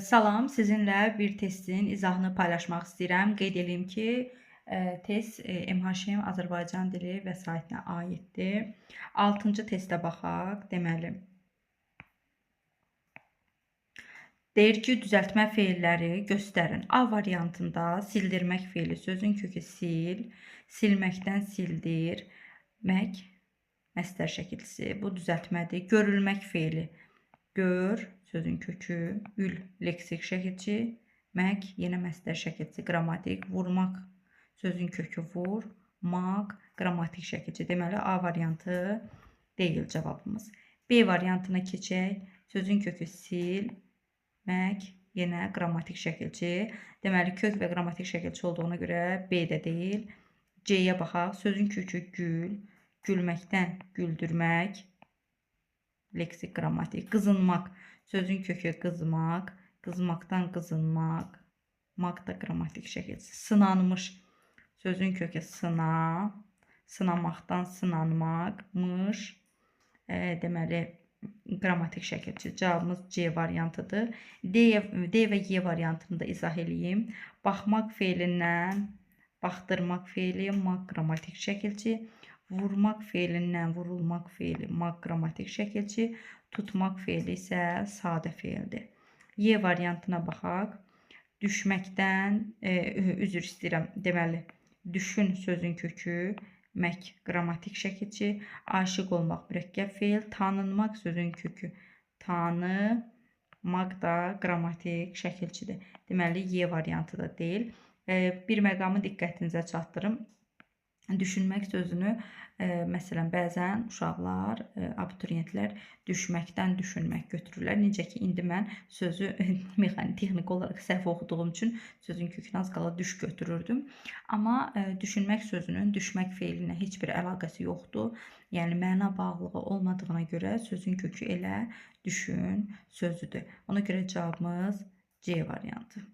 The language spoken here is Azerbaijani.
Salam, sizinlə bir testin izahını paylaşmaq istəyirəm. Qeyd edeyim ki, test MHM Azərbaycan dili vəsaitinə aiddir. 6-cı testə baxaq. Deməli, deyir ki, düzəltmə feilləri göstərin. A variantında sildirmək feili sözün kökü sil, silməkdən sildirmək məstər şəkilçisi. Bu düzəltmədir. Görülmək feili gör sözün kökü, ül leksik şəkilçi, mək yenə məstər şəkilçi, qrammatik, vurmaq sözün kökü vur, maq qrammatik şəkilçi. Deməli A variantı deyil cavabımız. B variantına keçək. Sözün kökü sil, mək yenə qrammatik şəkilçi. Deməli kök və qrammatik şəkilçi olduğuna görə B də deyil. C-yə baxaq. Sözün kökü gül, gülməkdən güldürmək, leksik qrammatik. Qızınmaq sözün kökü qızmaq, qızmaqdan qızınmaq, maq da qrammatik şəkilçi. Sınanmış sözün kökü sına, sınamaqdan sınanmaq, mış. Deməli qrammatik şəkilçi. Cavabımız C variantıdır. D və Y variantını da izah eləyim. Baxmaq feilindən baxdırmaq feili, maq qrammatik şəkilçi. Vurmaq feilindən vurulmaq feili, maq qrammatik şəkilçi. Tutmaq feili isə sadə feildir. Y variantına baxaq. Düşməkdən, üzr istəyirəm, deməli, düşün sözün kökü, mək qrammatik şəkilçi. Aşiq olmaq mürəkkəb feil, tanınmaq sözün kökü, tanı, maq da qrammatik şəkilçidir. Deməli, Y variantı da deyil. Bir məqamı diqqətinizə çatdırım. Düşünmək sözünü, məsələn, bəzən uşaqlar, abituriyentlər düşməkdən düşünmək götürürlər. Necə ki, indi mən sözü texniki olaraq səhv oxuduğum üçün sözün kökünə az qala düş götürürdüm. Amma düşünmək sözünün düşmək feilinə heç bir əlaqəsi yoxdur. Yəni, məna bağlılığı olmadığına görə sözün kökü elə düşün sözüdür. Ona görə cavabımız C variantı.